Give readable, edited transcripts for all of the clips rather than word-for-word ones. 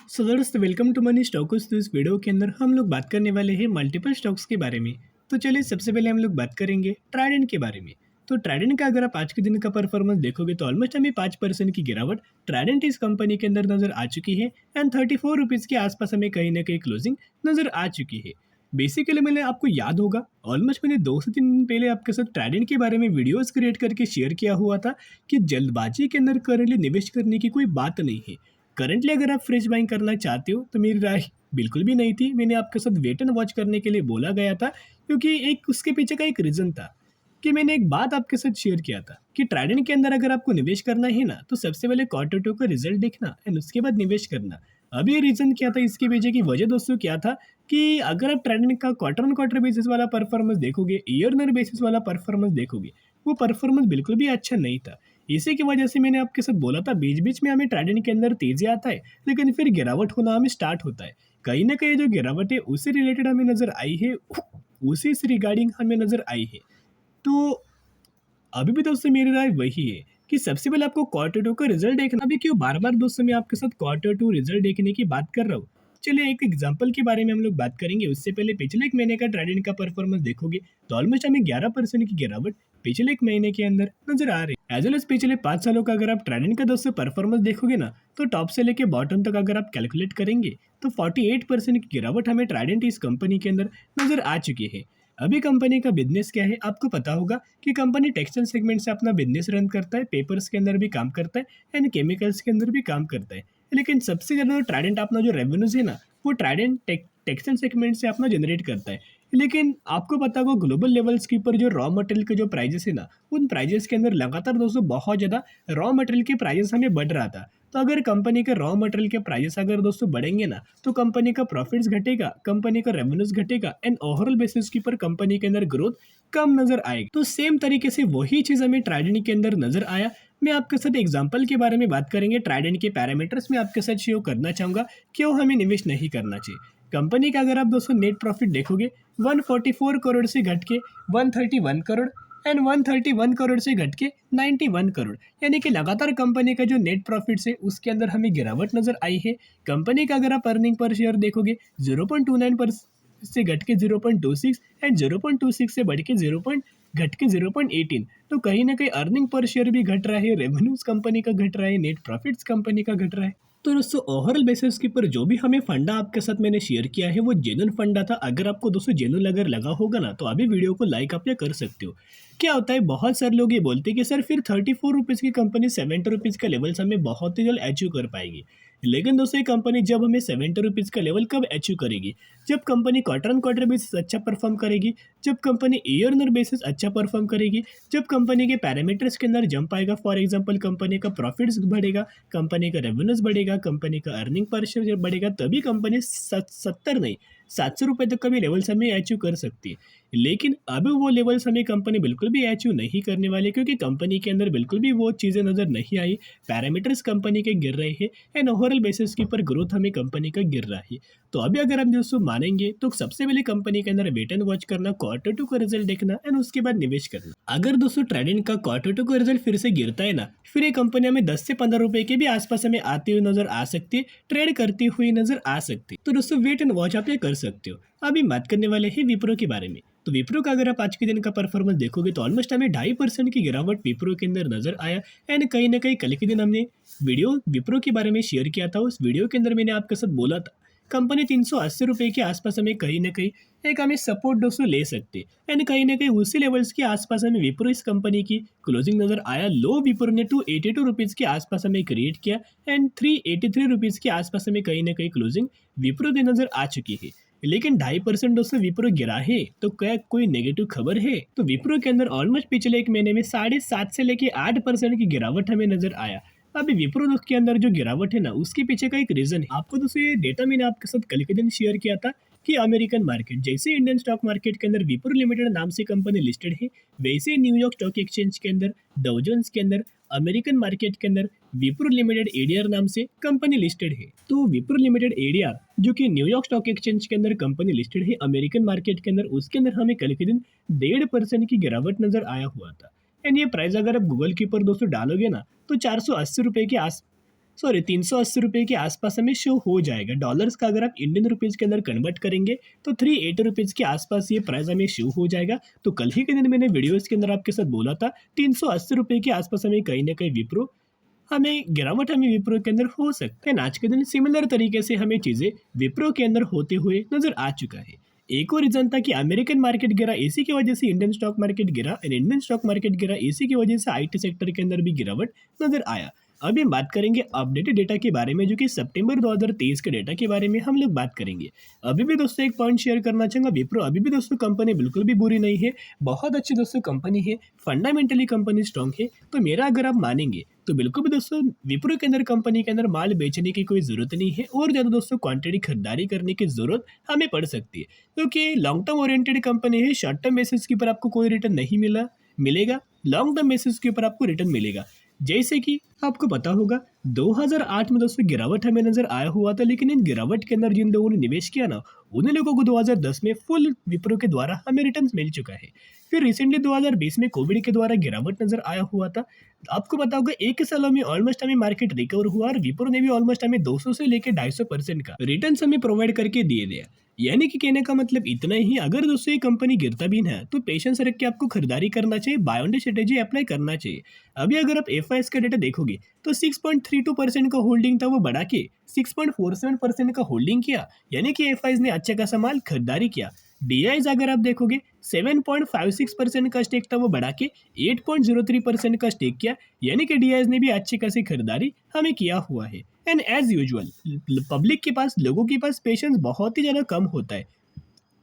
सो दोस्तों welcome to money stocks. तो इस वीडियो के अंदर हम लोग बात करने वाले हैं मल्टीपल स्टॉक्स के बारे में। तो चलिए सबसे पहले हम लोग बात करेंगे ट्राइडेंट के बारे में। तो ट्राइडेंट का अगर आप आज के दिन का परफॉर्मेंस देखोगे तो ऑलमोस्ट हमें 5% की गिरावट ट्राइडेंट इस कंपनी के अंदर नजर आ चुकी है एंड 34 रुपीज़ के आसपास हमें कहीं ना कहीं क्लोजिंग नजर आ चुकी है। बेसिकली मैंने आपको याद होगा ऑलमोस्ट मैंने 2 से 3 दिन पहले आपके साथ ट्राइडेंट के बारे में वीडियोस क्रिएट करके शेयर किया हुआ था कि जल्दबाजी के अंदर करंटली निवेश करने की कोई बात नहीं है। करंटली अगर आप फ्रेश बाइंग करना चाहते हो तो मेरी राय बिल्कुल भी नहीं थी। मैंने आपके साथ वेट एंड वॉच करने के लिए बोला गया था क्योंकि एक उसके पीछे का एक रीज़न था कि मैंने एक बात आपके साथ शेयर किया था कि ट्राइडेंट के अंदर अगर आपको निवेश करना है ना तो सबसे पहले क्वार्टर टू का रिजल्ट देखना एंड उसके बाद निवेश करना। अभी ये रीज़न क्या था, इसके पीछे की वजह दोस्तों क्या था कि अगर आप ट्राइडेंट का क्वार्टर ऑन क्वार्टर बेसिस वाला परफॉर्मेंस देखोगे, ईयर ऑन बेसिस वाला परफॉर्मेंस देखोगे, वो परफॉर्मेंस बिल्कुल भी अच्छा नहीं था। इसी की वजह से मैंने आपके साथ बोला था बीच बीच में हमें ट्राइडेंट के अंदर तेजी आता है लेकिन फिर गिरावट होना हमें स्टार्ट होता है। कहीं ना कहीं जो गिरावट है उससे रिलेटेड हमें नजर आई है, उसी से रिगार्डिंग हमें नजर आई है। तो अभी भी दोस्तों मेरी राय वही है कि सबसे पहले आपको क्वार्टर टू का रिजल्ट देखना। अभी क्यों बार बार दोस्तों मैं आपके साथ क्वार्टर टू रिजल्ट देखने की बात कर रहा हूँ। चलिए एक एग्जांपल के बारे में हम लोग बात करेंगे। उससे पहले पिछले एक महीने का ट्रेडिंग का परफॉर्मेंस देखोगे तो ऑलमोस्ट हमें 11% की गिरावट पिछले एक महीने के अंदर नजर आ रही है। एज वेल एज पिछले 5 सालों का अगर आप ट्रेडिंग का दोस्तों परफॉर्मेंस देखोगे ना तो टॉप से लेके बॉटम तक अगर आप कैलकुलेट करेंगे तो 48% की गिरावट हमें ट्राइडेंट इस कंपनी के अंदर नजर आ चुकी है। अभी कंपनी का बिजनेस क्या है आपको पता होगा कि कंपनी टेक्सटाइल सेगमेंट से अपना बिजनेस रन करता है, पेपर्स के अंदर भी काम करता है एंड केमिकल्स के अंदर भी काम करता है। लेकिन सबसे ज़्यादा ट्राइडेंट अपना जो रेवेन्यूज है ना वो ट्राइडेंट टेक्सटाइल सेगमेंट से अपना जनरेट करता है। लेकिन आपको पता होगा ग्लोबल लेवल्स के ऊपर जो रॉ मटेरियल के जो प्राइजेस है ना उन प्राइजेस के अंदर लगातार दोस्तों बहुत ज़्यादा रॉ मटेरियल के प्राइजेस हमें बढ़ रहा था। तो अगर कंपनी के रॉ मटेरियल के प्राइजेस अगर दोस्तों बढ़ेंगे ना तो कंपनी का प्रॉफिट्स घटेगा, कंपनी का रेवेन्यूज घटेगा एंड ओवरऑल बेसिस के ऊपर कंपनी के अंदर ग्रोथ कम नजर आएगी। तो सेम तरीके से वही चीज हमें ट्राइडेंट के अंदर नजर आया। मैं आपके साथ एग्जांपल के बारे में बात करेंगे, ट्राइडेंट के पैरामीटर्स में आपके साथ शेयर करना चाहूंगा क्यों हमें निवेश नहीं करना चाहिए। कंपनी का अगर आप दोस्तों नेट प्रॉफिट देखोगे 144 करोड़ से घट के 131 करोड़ एंड 131 करोड़ से घट के 91 करोड़, यानी कि लगातार कंपनी का जो नेट प्रॉफिट है उसके अंदर हमें गिरावट नजर आई है। कंपनी का अगर आप अर्निंग पर शेयर देखोगे 0.29 से घट के 0.26 एंड 0.26 से बढ़ के 0.18, तो कहीं ना कहीं अर्निंग पर शेयर भी घट रहा है, रेवेन्यूज कंपनी का घट रहा है, नेट प्रॉफिट्स कंपनी का घट रहा है। तो दोस्तों ओवरऑल बेसिस के ऊपर जो भी हमें फंडा आपके साथ मैंने शेयर किया है वो जेन्युइन फंडा था। अगर आपको दोस्तों जेन्युइन अगर लगा होगा ना तो अभी वीडियो को लाइक आप ये कर सकते हो। क्या होता है बहुत सारे लोग ये बोलते हैं कि सर फिर 34 रुपीज़ की कंपनी 70 रुपीज़ का लेवल्स हमें बहुत ही जल्द अचीव कर पाएगी। लेकिन दोस्तों ये कंपनी जब हमें 70 रुपीज़ का लेवल कब अचीव करेगी, जब company quarter on quarter basis अच्छा परफॉर्म करेगी, जब कंपनी ईयर ऑन बेसिस अच्छा परफॉर्म करेगी, जब कंपनी के पैरामीटर्स के अंदर जंप आएगा। फॉर एग्जांपल कंपनी का प्रॉफिट्स बढ़ेगा, कंपनी का रेवेन्यूज बढ़ेगा, कंपनी का अर्निंग पर शेयर बढ़ेगा, तभी कंपनी 70 नहीं 700 रुपये तक का भी लेवल्स हमें अचीव कर सकती है। लेकिन अब वो लेवल्स हमें कंपनी बिल्कुल भी अचीव नहीं करने वाली क्योंकि कंपनी के अंदर बिल्कुल भी वो चीज़ें नज़र नहीं आई। पैरामीटर्स कंपनी के गिर रहे हैं एंड ओवरऑल बेसिस के ऊपर ग्रोथ हमें कंपनी का गिर रहा है। तो अभी अगर हम दोस्तों मानेंगे तो सबसे पहले कंपनी के अंदर वेट एंड वॉच करना, क्वार्टर टू का रिजल्ट देखना एंड उसके बाद निवेश करना। अगर दोस्तों ट्रेडिंग का क्वार्टर टू का रिजल्ट फिर से गिरता है ना, फिर ये कंपनी हमें 10 से 15 रुपए के भी आसपास हमें आती हुई नजर आ सकती है, ट्रेड करती हुई नजर आ सकती है। तो दोस्तों वेट एंड वॉच आप ये कर सकते हो। अभी बात करने वाले हैं विप्रो के बारे में। तो विप्रो का अगर आप आज के दिन का परफॉर्मेंस देखोगे तो ऑलमोस्ट हमें 2.5% की गिरावट विप्रो के अंदर नजर आया एंड कहीं ना कहीं कल के दिन हमने वीडियो विप्रो के बारे में शेयर किया था। उस वीडियो के अंदर मैंने आपके साथ बोला था कंपनी 380 रुपये के आसपास हमें कहीं ना कहीं एक हमें सपोर्ट दोस्तों ले सकते एंड कहीं ना कहीं उसी लेवल्स के आसपास हमें विप्रो इस कंपनी की क्लोजिंग नजर आया। लो विप्रो ने 282 रुपीज़ के आसपास हमें क्रिएट किया एंड 383 रुपीज़ के आसपास हमें कहीं ना कहीं क्लोजिंग विप्रो की नजर आ चुकी है। लेकिन 2.5% दोस्तों विप्रो गिरा है तो क्या कोई नेगेटिव खबर है? तो विप्रो के अंदर ऑलमोस्ट पिछले एक महीने में 7.5 से लेके 8% की गिरावट हमें नजर आया। अभी विप्रो के अंदर जो गिरावट है ना उसके पीछे का एक रीजन है। आपको दोस्तों ये डेटा मैंने आपके साथ कल के दिन शेयर किया था कि अमेरिकन मार्केट जैसे इंडियन स्टॉक मार्केट के अंदर विप्रो लिमिटेड नाम से कंपनी लिस्टेड है, वैसे न्यूयॉर्क स्टॉक एक्सचेंज के अंदर, डाउ जोन्स के अंदर, अमेरिकन मार्केट के अंदर विप्रो लिमिटेड एडीआर नाम से कंपनी लिस्टेड है। तो विप्रो लिमिटेड एडीआर जो कि न्यूयॉर्क स्टॉक एक्सचेंज के अंदर कंपनी लिस्टेड है अमेरिकन मार्केट के अंदर, उसके अंदर हमें कल के दिन 1.5% की गिरावट नजर आया हुआ था। एंड ये प्राइस अगर आप गूगल के ऊपर दोस्तों डालोगे ना तो 480 रुपये के सॉरी 380 रुपये के आसपास हमें शो हो जाएगा। डॉलर्स का अगर आप इंडियन रुपीज़ के अंदर कन्वर्ट करेंगे तो 380 रुपीज़ के आसपास ये प्राइस हमें शो हो जाएगा। तो कल ही के दिन मैंने वीडियोज़ के अंदर आपके साथ बोला था 380 रुपये के आसपास हमें कहीं ना कहीं विप्रो हमें गिरावट हमें विप्रो के अंदर हो सकता है। आज के दिन सिमिलर तरीके से हमें चीज़ें विप्रो के अंदर होते हुए नजर आ चुका है। एक और रीजन था कि अमेरिकन मार्केट गिरा, इसी की वजह से इंडियन स्टॉक मार्केट गिरा, और इंडियन स्टॉक मार्केट गिरा, इसी की वजह से आईटी सेक्टर के अंदर भी गिरावट नजर आया। अभी हम बात करेंगे अपडेटेड डेटा के बारे में, जो कि सितंबर 2023 के डेटा के बारे में हम लोग बात करेंगे। अभी भी दोस्तों एक पॉइंट शेयर करना चाहूँगा, विप्रो अभी भी दोस्तों कंपनी बिल्कुल भी बुरी नहीं है, बहुत अच्छी दोस्तों कंपनी है, फंडामेंटली कंपनी स्ट्रॉन्ग है। तो मेरा अगर आप मानेंगे तो बिल्कुल भी दोस्तों विप्रो के अंदर कंपनी के अंदर माल बेचने की कोई ज़रूरत नहीं है, और ज़्यादा दोस्तों क्वांटिटी खरीदारी करने की ज़रूरत हमें पड़ सकती है, क्योंकि लॉन्ग टर्म ओरिएंटेड कंपनी है। शॉर्ट टर्म बेसिस के ऊपर आपको कोई रिटर्न नहीं मिलेगा, लॉन्ग टर्म बेसिस के ऊपर आपको रिटर्न मिलेगा। जैसे कि आपको पता होगा 2008 में दोस्तों गिरावट हमें नजर आया हुआ था, लेकिन इन गिरावट के अंदर जिन लोगों ने निवेश किया ना, उन्हीं लोगों को 2010 में फुल विप्रो के द्वारा हमें रिटर्न मिल चुका है। फिर रिसेंटली 2020 में कोविड के द्वारा गिरावट नजर आया हुआ था। आपको पता होगा एक सालों में ऑलमोस्ट हमें मार्केट रिकवर हुआ, और विप्रो ने भी ऑलमोस्ट हमें 200 से लेकर 250% का रिटर्न हमें प्रोवाइड करके दिए दिया। यानी कि कहने का मतलब इतना ही, अगर दोस्तों ये कंपनी गिरता भी है तो पेशेंस रख के आपको खरीदारी करना चाहिए, buy on dip strategy apply करना चाहिए। अभी अगर आप एफआईएस का डेटा देखोगे तो 6.32% का होल्डिंग था, वो बढ़ा के 6.47% का होल्डिंग किया, यानी कि एफआईएस ने अच्छा खासा माल खरीदारी किया। डीआईज अगर आप देखोगे 7.56% का स्टेक था, वो बढ़ा के 8.03% का स्टेक किया, यानी कि डीआईज ने भी अच्छी खासी खरीदारी हमें किया हुआ है। एंड एज यूजुअल पब्लिक के पास, लोगों के पास पेशेंस बहुत ही ज़्यादा कम होता है,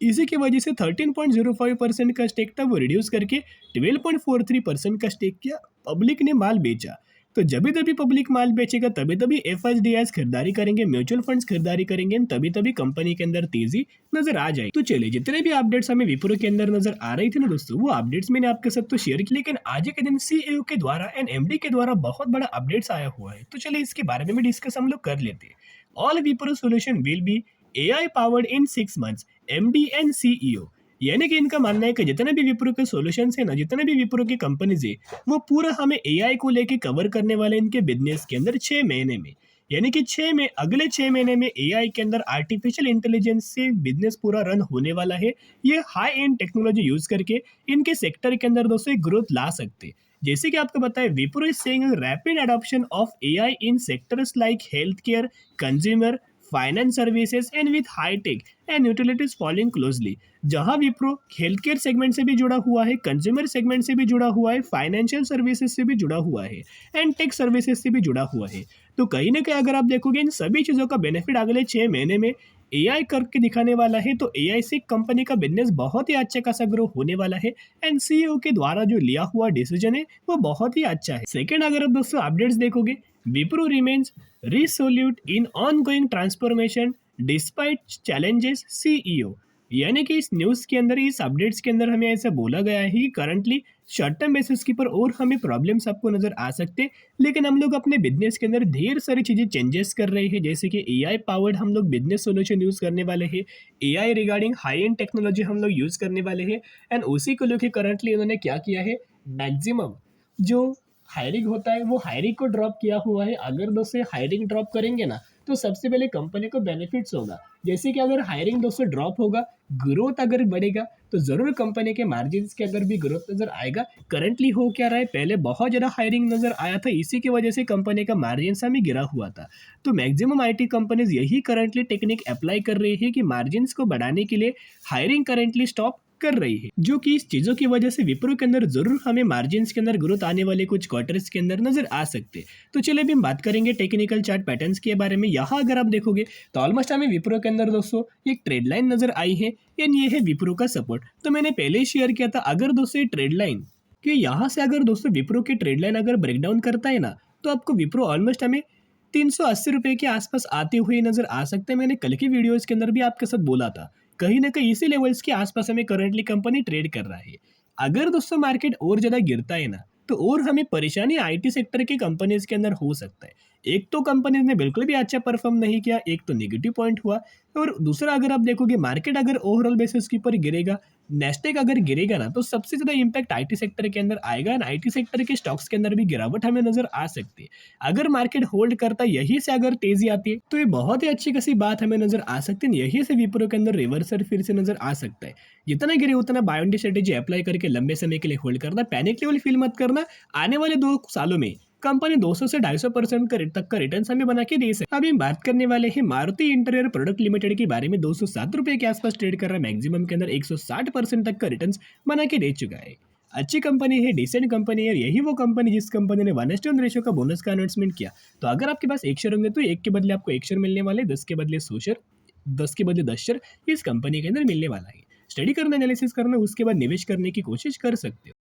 इसी की वजह से 13.05% का स्टेक था, वो रिड्यूस करके 12.43% का स्टेक किया, पब्लिक ने माल बेचा। तो जब भी तभी पब्लिक माल बेचेगा तभी तभी एफएसडीआईस खरीदारी करेंगे, म्यूचुअल फंड्स खरीदारी करेंगे, तभी तभी कंपनी के अंदर तेजी नजर आ जाएगी। तो चलिए, जितने भी अपडेट्स हमें विप्रो के अंदर नजर आ रही थी ना दोस्तों, वो अपडेट्स मैंने आपके साथ तो शेयर की, लेकिन आज के दिन सीईओ के द्वारा एंड एमडी के द्वारा बहुत बड़ा अपडेट्स आया हुआ है। तो चलिए इसके बारे में भी डिस्कस हम लोग कर लेते हैं। All Wipro solution will be AI powered in 6 months, MD and CEO। यानी कि इनका मानना है कि जितने भी विप्रो के सॉल्यूशंस है ना, जितने भी विप्रो की कंपनीज है, वो पूरा हमें AI को लेके कवर करने वाले इनके बिजनेस के अंदर 6 महीने में। यानी कि अगले 6 महीने में AI के अंदर आर्टिफिशियल इंटेलिजेंस से बिजनेस पूरा रन होने वाला है। ये हाई एंड टेक्नोलॉजी यूज करके इनके सेक्टर के अंदर दोस्तों ग्रोथ ला सकते हैं। जैसे कि आपको बताया, Wipro is saying rapid adoption of AI in sectors like health care, consumer, finance services and with high tech and utilities following closely. जहां विप्रो हेल्थ केयर सेगमेंट से भी जुड़ा हुआ है, कंज्यूमर सेगमेंट से भी जुड़ा हुआ है, फाइनेंशियल सर्विसेज से भी जुड़ा हुआ है, एंड टेक सर्विसेज से भी जुड़ा हुआ है। तो कहीं ना कहीं अगर आप देखोगे इन सभी चीज़ों का बेनिफिट अगले 6 महीने में AI करके दिखाने वाला है। तो AI से कंपनी का बिजनेस बहुत ही अच्छा खासा ग्रो होने वाला है, एंड CEO के द्वारा जो लिया हुआ डिसीजन है वो बहुत ही अच्छा है। सेकेंड, अगर आप दोस्तों अपडेट्स देखोगे, Wipro remains resolute in ongoing transformation despite challenges CEO। यानी कि इस न्यूज़ के अंदर, इस अपडेट्स के अंदर हमें ऐसा बोला गया है कि करंटली शॉर्ट टर्म बेसिस के ऊपर और हमें प्रॉब्लम्स आपको नजर आ सकते हैं, लेकिन हम लोग अपने बिजनेस के अंदर ढेर सारी चीज़ें चेंजेस कर रहे हैं। जैसे कि AI पावर्ड हम लोग बिजनेस सोल्यूशन यूज़ करने वाले हैं, AI regarding high and technology हम लोग यूज़ करने वाले हैं, एंड उसी को लेकर करंटली उन्होंने क्या किया है, मैक्सिमम जो हायरिंग होता है वो हायरिंग को ड्रॉप किया हुआ है। अगर दोस्तों हायरिंग ड्रॉप करेंगे ना, तो सबसे पहले कंपनी को बेनिफिट्स होगा। जैसे कि अगर हायरिंग दोस्तों ड्रॉप होगा, ग्रोथ अगर बढ़ेगा, तो जरूर कंपनी के मार्जिन के अंदर भी ग्रोथ नजर आएगा। करंटली हो क्या रहा है, पहले बहुत ज़्यादा हायरिंग नजर आया था, इसी की वजह से कंपनी का मार्जिन हमें गिरा हुआ था। तो मैक्सिमम IT कंपनीज यही करंटली टेक्निक अप्लाई कर रही है कि मार्जिन को बढ़ाने के लिए हायरिंग करंटली स्टॉप कर रही है, जो कि इस चीजों की वजह से विप्रो के अंदर जरूर हमें मार्जिन्स के अंदर ग्रोथ आने वाले कुछ क्वार्टर्स के अंदर नजर आ सकते हैं। तो चलिए अभी हम बात करेंगे टेक्निकल चार्ट पैटर्न्स के बारे में। यहाँ अगर आप देखोगे तो ऑलमोस्ट हमें विप्रो के अंदर दोस्तों एक ट्रेड लाइन नजर आई है, एंड ये है विप्रो का सपोर्ट। तो मैंने पहले ही शेयर किया था, अगर दोस्तों ये ट्रेड लाइन कि यहाँ से अगर दोस्तों विप्रो की ट्रेड लाइन अगर ब्रेकडाउन करता है ना, तो आपको विप्रो ऑलमोस्ट हमें 380 रुपये के आसपास आते हुए नजर आ सकते हैं। मैंने कल की वीडियोस के अंदर भी आपके साथ बोला था, कहीं ना कहीं इसी लेवल्स के आसपास हमें करंटली कंपनी ट्रेड कर रहा है। अगर दोस्तों मार्केट और ज़्यादा गिरता है ना, तो और हमें परेशानी IT सेक्टर की कंपनीज के अंदर हो सकता है। एक तो कंपनी ने बिल्कुल भी अच्छा परफॉर्म नहीं किया, एक तो नेगेटिव पॉइंट हुआ। और दूसरा अगर आप देखोगे मार्केट अगर ओवरऑल बेसिस के ऊपर गिरेगा, नेस्टेक अगर गिरेगा ना, तो सबसे ज़्यादा इम्पैक्ट आईटी सेक्टर के अंदर आएगा एंड आईटी सेक्टर के स्टॉक्स के अंदर भी गिरावट हमें नज़र आ सकती है। अगर मार्केट होल्ड करता है, यहीं से अगर तेज़ी आती है, तो ये बहुत ही अच्छी खासी बात हमें नज़र आ सकती है। यहीं से विप्रो के अंदर रिवर्सल फिर से नज़र आ सकता है। जितना गिरे उतना buy on dip strategy apply करके लंबे समय के लिए होल्ड करना, पैनिक लेवल फील मत करना। आने वाले 2 सालों में कंपनी 200 से 250% का तक का रिटर्न हमें बना के दे सकती है। अभी हम बात करने वाले हैं मारुति इंटीरियर प्रोडक्ट लिमिटेड के बारे में। 207 रुपए के आसपास ट्रेड कर रहा है, मैक्सिमम के अंदर 160% तक का रिटर्न बना के दे चुका है। अच्छी कंपनी है, डिसेंट कंपनी है। यही वो कंपनी जिस कंपनी ने 1:1 रेशियो का बोनस का अनाउंसमेंट किया। तो अगर आपके पास 1 शेयर होंगे तो 1 के बदले आपको 1 शेयर मिलने वाले, 10 के बदले 100 शेयर, 10 के बदले 10 शेयर इस कंपनी के अंदर मिलने वाला है। स्टडी करना, एनालिसिस करना, उसके बाद निवेश करने की कोशिश कर सकते हो।